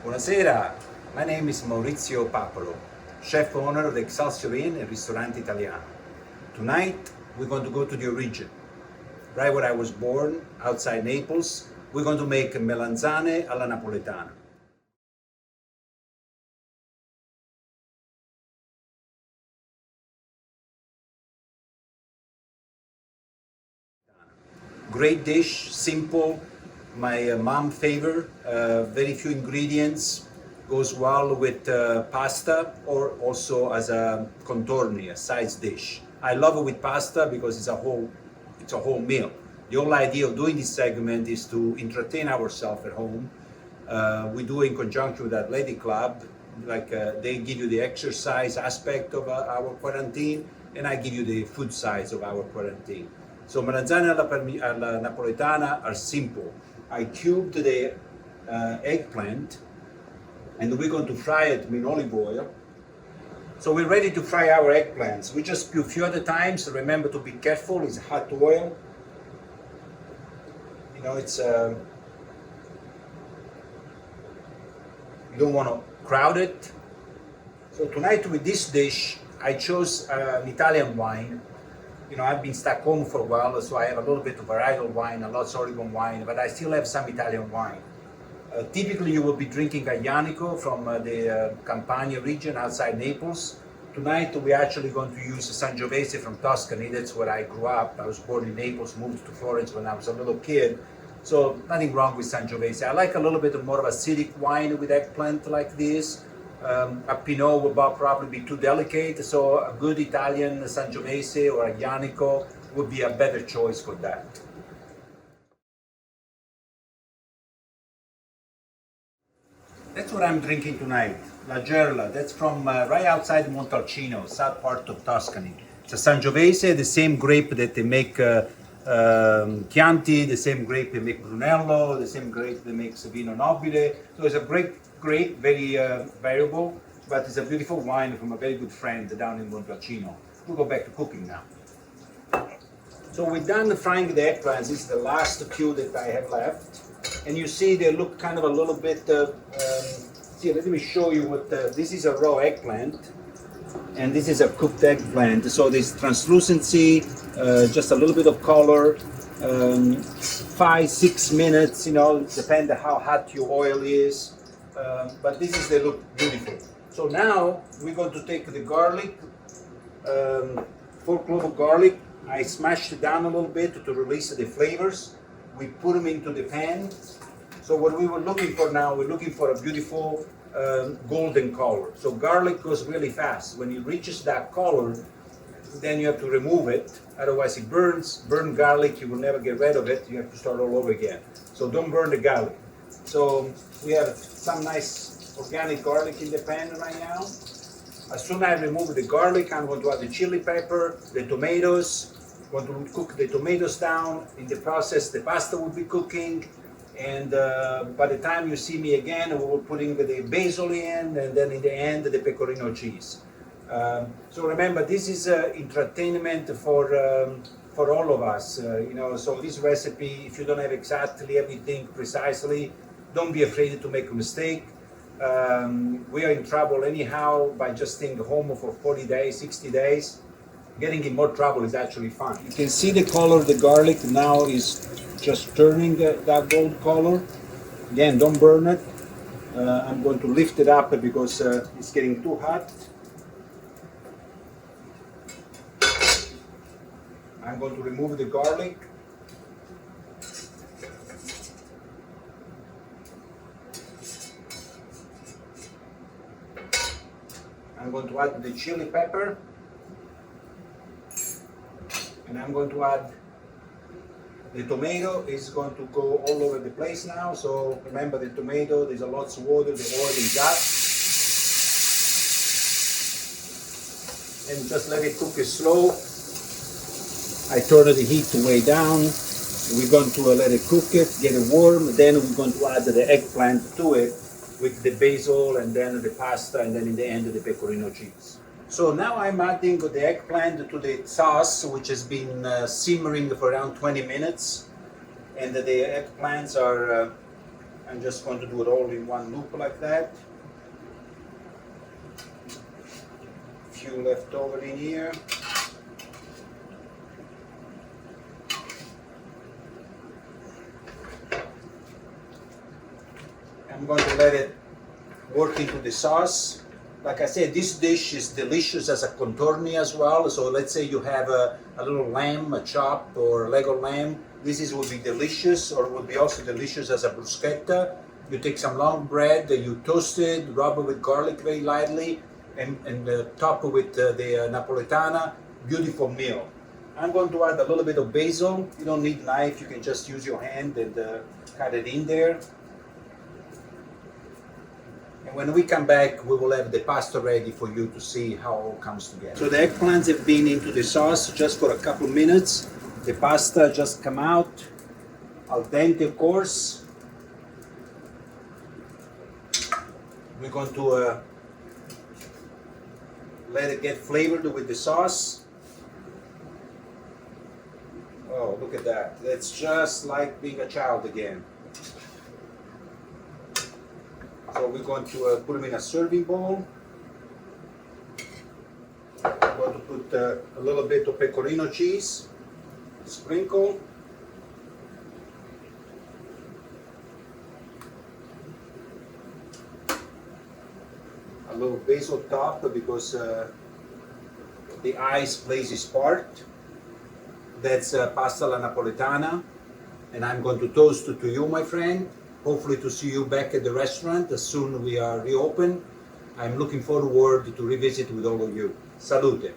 Buonasera, my name is Maurizio Paparo, chef owner of the Excelsior Inn and Ristorante Italiano. Tonight we're going to go to the origin, right where I was born, outside Naples. We're going to make melanzane alla Napoletana. Great dish, simple, my mom favorite, very few ingredients, goes well with pasta or also as a contorni, a side dish. I love it with pasta because it's a whole meal. The whole idea of doing this segment is to entertain ourselves at home. We do in conjunction with Athletic Club, like they give you the exercise aspect of our quarantine, and I give you the food sides of our quarantine. So melanzane alla Napoletana are simple. I cubed the eggplant, and we're going to fry it in olive oil. So we're ready to fry our eggplants. We just a few at a time, so remember to be careful, it's hot oil. You know, it's, you don't want to crowd it. So tonight with this dish, I chose an Italian wine. You know, I've been stuck home for a while, so I have a little bit of varietal wine, a lot of Oregon wine, but I still have some Italian wine. Typically, you will be drinking Aglianico from the Campania region outside Naples. Tonight, we're actually going to use Sangiovese from Tuscany. That's where I grew up. I was born in Naples, moved to Florence when I was a little kid. So nothing wrong with Sangiovese. I like a little bit more of acidic wine with eggplant like this. A Pinot would probably be too delicate, so a good Italian Sangiovese or Aglianico would be a better choice for that. That's what I'm drinking tonight, La Gerla. That's from right outside Montalcino, south part of Tuscany. It's a Sangiovese, the same grape that they make Chianti, the same grape they make Brunello, the same grape that makes Vino Nobile. So it's a great grape, very variable, but it's a beautiful wine from a very good friend down in Montalcino. We'll go back to cooking now. So we're done frying the eggplants. This is the last few that I have left. And you see they look kind of a little bit, see, let me show you what, this is a raw eggplant, and this is a cooked eggplant. So this translucency, just a little bit of color, 5-6 minutes, you know, depending how hot your oil is. But this is, they look beautiful. So now we're going to take the garlic, 4 cloves of garlic. I smashed it down a little bit to release the flavors. We put them into the pan. So what we were looking for now, we're looking for a beautiful golden color. So garlic goes really fast. When it reaches that color, then you have to remove it. Otherwise it burns. Burn garlic, you will never get rid of it. You have to start all over again. So don't burn the garlic. So we have some nice organic garlic in the pan right now. As soon as I remove the garlic, I'm going to add the chili pepper, the tomatoes. I'm going to cook the tomatoes down. In the process, the pasta will be cooking. And by the time you see me again, we will putting the basil in, and then in the end, the pecorino cheese. So remember, this is entertainment for all of us. You know, so this recipe, if you don't have exactly everything precisely, don't be afraid to make a mistake. We are in trouble anyhow by just staying home for 40 days, 60 days. Getting in more trouble is actually fun. You can see the color of the garlic now is just turning that gold color. Again, don't burn it. I'm going to lift it up because it's getting too hot. I'm going to remove the garlic. I'm going to add the chili pepper. And I'm going to add the tomato. Is going to go all over the place now. So remember the tomato, there's a lots of water, the oil is up. And just let it cook slow. I turn the heat way down. We're going to let it cook it, get it warm. Then we're going to add the eggplant to it. with the basil and then the pasta and then in the end the pecorino cheese. So now I'm adding the eggplant to the sauce, which has been simmering for around 20 minutes. And the eggplants are, I'm just going to do it all in one loop like that. A few left over in here. I'm going to let it work into the sauce. Like I said, this dish is delicious as a contorni as well. So let's say you have a little lamb, a chop or leg of lamb. This would be delicious, or would be also delicious as a bruschetta. You take some long bread, you toast it, rub it with garlic very lightly, and top it with the Napoletana. Beautiful meal. I'm going to add a little bit of basil. You don't need a knife, you can just use your hand and cut it in there. And when we come back, we will have the pasta ready for you to see how it all comes together. So the eggplants have been into the sauce just for a couple minutes. The pasta just come out, al dente of course. We're going to let it get flavored with the sauce. Oh, look at that. That's just like being a child again. So we're going to put them in a serving bowl. I'm going to put a little bit of pecorino cheese, sprinkle. A little basil top because the ice plays its part. That's pasta alla Napoletana. And I'm going to toast it to you, my friend. Hopefully to see you back at the restaurant as soon as we are reopened. I'm looking forward to revisit with all of you. Salute!